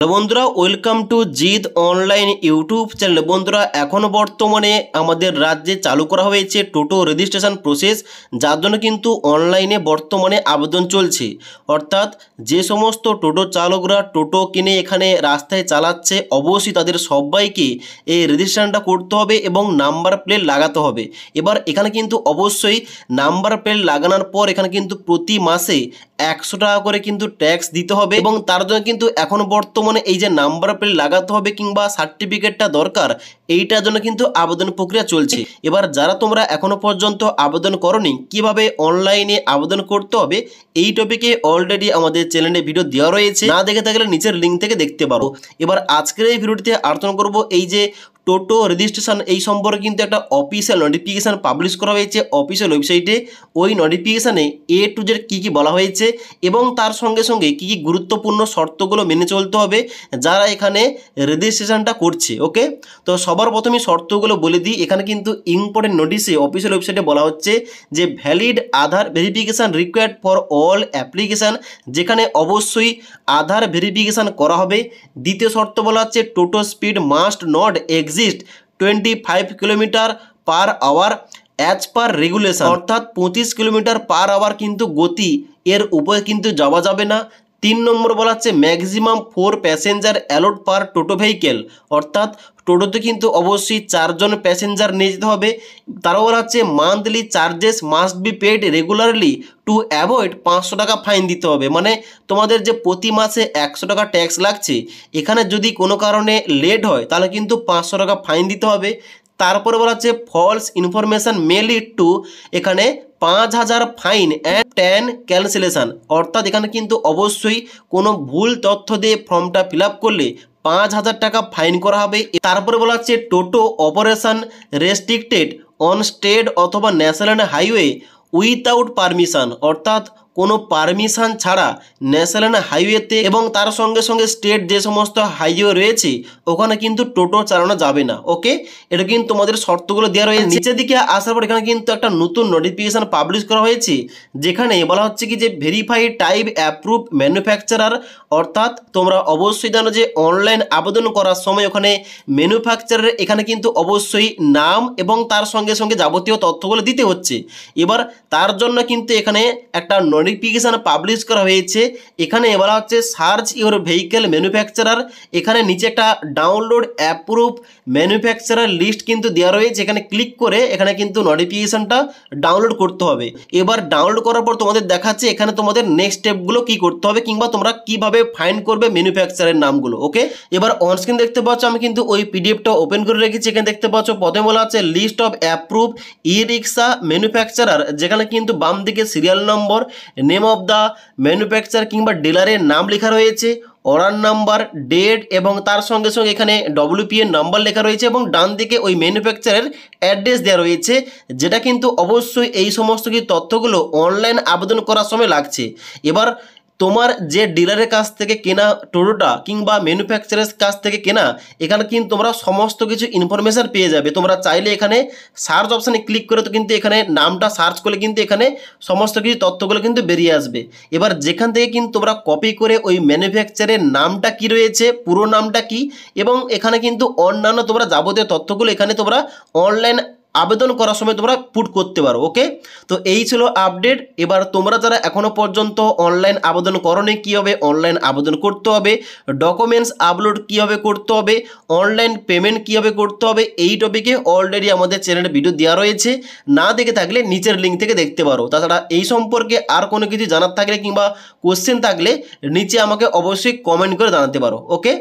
Hello বন্ধুরা, welcome to Gide online YouTube channel. বন্ধুরা, এখনও বর্তমানে আমাদের রাজ্যে চালু করা হয়েছে টোটো রেজিস্ট্রেশন প্রসেস, যার জন্য কিন্তু অনলাইনে বর্তমানে আবেদন চলছে। অর্থাৎ যে সমস্ত টোটো চালকরা টোটো কিনে এখানে রাস্তায় চালাচ্ছে, অবশ্যই তাদের সবাইকে এই রেজিস্ট্রেশনটা করতে হবে এবং নাম্বার প্লেট লাগাতে হবে। এবার এখানে কিন্তু অবশ্যই নাম্বার প্লেট লাগানোর পর এখানে কিন্তু প্রতি মাসে 100 টাকা করে কিন্তু ট্যাক্স দিতে হবে এবং তার জন্য কিন্তু এখন বর্তমানে এই যে নাম্বার প্লেট লাগাতে হবে কিংবা সার্টিফিকেটটা দরকার, এইটার জন্য কিন্তু আবেদন প্রক্রিয়া চলছে। এবার যারা তোমরা এখনো পর্যন্ত আবেদন করোনি, কিভাবে অনলাইনে আবেদন করতে হবে এই টপিকে অলরেডি আমাদের চ্যানেলে ভিডিও দেওয়া রয়েছে, না দেখে থাকলে নিচের লিঙ্ক থেকে দেখতে পারো। এবার আজকের এই ভিডিওটিতে আলোচনা করব এই যে টোটো রেজিস্ট্রেশন, এই সম্পর্কে কিন্তু একটা অফিসিয়াল নোটিফিকেশান পাবলিশ করা হয়েছে অফিসিয়াল ওয়েবসাইটে। ওই নোটিফিকেশানে A to Z কী কী বলা হয়েছে এবং তার সঙ্গে সঙ্গে কী কী গুরুত্বপূর্ণ শর্তগুলো মেনে চলতে হবে যারা এখানে রেজিস্ট্রেশনটা করছে। ওকে, তো সবার প্রথমে শর্তগুলো বলে দিই। এখানে কিন্তু ইম্পর্টেন্ট নোটিশে অফিসিয়াল ওয়েবসাইটে বলা হচ্ছে যে valid Aadhaar verification required for all application, যেখানে অবশ্যই আধার ভেরিফিকেশান করা হবে। দ্বিতীয় শর্ত বলা হচ্ছে টোটো speed must not exceed 25 kilometre per hour as per regulation, অর্থাৎ 25 কিলোমিটার পার আওয়ার কিন্তু গতি এর উপরে কিন্তু যাওয়া যাবে না। 3 নম্বর বলা হচ্ছে ম্যাক্সিমাম 4 প্যাসেঞ্জার অ্যালোড পার টোটো ভেহিকেল, অর্থাৎ টোটোতে কিন্তু অবশ্যই 4 জন প্যাসেঞ্জার নিয়ে যেতে হবে। তারও বলা হচ্ছে monthly charges must be paid regularly to avoid 500 টাকা ফাইন দিতে হবে। মানে তোমাদের যে প্রতি মাসে 100 টাকা ট্যাক্স লাগছে, এখানে যদি কোনো কারণে লেট হয় তাহলে কিন্তু 500 টাকা ফাইন দিতে হবে। তারপরে বলা হচ্ছে false information may lead to, এখানে 5000 ফাইন অ্যান্ড 10 ক্যান্সেলেশন, অর্থাৎ এখানে কিন্তু অবশ্যই কোনো ভুল তথ্য দিয়ে ফর্মটা ফিল আপ করলে 5000 টাকা ফাইন করা হবে। তারপরে বলা হচ্ছে টোটো অপারেশন রেস্ট্রিক্টেড অন স্টেট অথবা ন্যাশনাল হাইওয়ে উইথাউট পারমিশন, অর্থাৎ কোনো পারমিশন ছাড়া ন্যাশনাল হাইওয়েতে এবং তার সঙ্গে সঙ্গে স্টেট যে সমস্ত হাইওয়ে রয়েছে ওখানে কিন্তু টোটো চালানো যাবে না। ওকে, এটা কিন্তু তোমাদের শর্তগুলো দেওয়া রয়েছে। নিচের দিকে আসার পর এখানে কিন্তু একটা নতুন নোটিফিকেশান পাবলিশ করা হয়েছে, যেখানে বলা হচ্ছে কি যে ভেরিফাইড টাইপ অ্যাপ্রুভ ম্যানুফ্যাকচারার, অর্থাৎ তোমরা অবশ্যই জানো যে অনলাইন আবেদন করার সময় ওখানে ম্যানুফ্যাকচারার এখানে কিন্তু অবশ্যই নাম এবং তার সঙ্গে সঙ্গে যাবতীয় তথ্যগুলো দিতে হচ্ছে। এবার তার জন্য কিন্তু এখানে একটা নোটিফিকেশান পাবলিশ করা হয়েছে। এখানে বলা হচ্ছে সার্চ ইউর ভেহিকেল ম্যানুফ্যাকচারার, এখানে নিচে একটা ডাউনলোড অ্যাপ্রুভ ম্যানুফ্যাকচারার লিস্ট কিন্তু দেওয়া রয়েছে। এখানে ক্লিক করে এখানে কিন্তু নোটিফিকেশানটা ডাউনলোড করতে হবে। এবার ডাউনলোড করার পর তোমাদের দেখাচ্ছে এখানে তোমাদের নেক্সট স্টেপগুলো কী করতে হবে কিংবা তোমরা কীভাবে ফাইন্ড করবে ম্যানুফ্যাকচারের নামগুলো। ওকে, এবার অনস্ক্রিন দেখতে পাচ্ছ আমি কিন্তু ওই পিডিএফটা ওপেন করে রেখেছি। এখানে দেখতে পাচ্ছ প্রথমে বলা আছে list of approve e rickshaw manufacturer, যেখানে কিন্তু বাম দিকে serial number, name of the manufacture কিংবা ডিলারের নাম লেখা রয়েছে, অর্ডার নাম্বার, ডেট এবং তার সঙ্গে সঙ্গে এখানে WPN নাম্বার লেখা রয়েছে এবং ডান দিকে ওই ম্যানুফ্যাকচারের অ্যাড্রেস দেওয়া রয়েছে, যেটা কিন্তু অবশ্যই এই সমস্ত কিছু তথ্যগুলো অনলাইন আবেদন করার সময় লাগছে। এবার তোমার যে ডিলারের কাছ থেকে কেনা টোটোটা কিংবা ম্যানুফ্যাকচারের কাছ থেকে কেনা, এখানে কিন্তু তোমরা সমস্ত কিছু ইনফরমেশান পেয়ে যাবে। তোমরা চাইলে এখানে সার্চ অপশানে ক্লিক করে তো কিন্তু এখানে নামটা সার্চ করলে কিন্তু এখানে সমস্ত কিছু তথ্যগুলো কিন্তু বেরিয়ে আসবে। এবার যেখান থেকে কিন্তু তোমরা কপি করে ওই ম্যানুফ্যাকচারের নামটা কি রয়েছে, পুরো নামটা কি, এবং এখানে কিন্তু অন্যান্য তোমরা যাবতীয় তথ্যগুলো এখানে তোমরা অনলাইন আবেদন করার সময় তোমরা পুট করতে পারো। ওকে, তো এই ছিল আপডেট। এবার তোমরা যারা এখনও পর্যন্ত অনলাইন আবেদন করোনি, কীভাবে অনলাইন আবেদন করতে হবে, ডকুমেন্টস আপলোড কীভাবে করতে হবে, অনলাইন পেমেন্ট কীভাবে করতে হবে, এই টপিকে অলরেডি আমাদের চ্যানেলে ভিডিও দেওয়া রয়েছে, না দেখে থাকলে নিচের লিঙ্ক থেকে দেখতে পারো। তাছাড়া এই সম্পর্কে আর কোনো কিছু জানার থাকলে কিংবা কোশ্চেন থাকলে নিচে আমাকে অবশ্যই কমেন্ট করে জানাতে পারো। ওকে।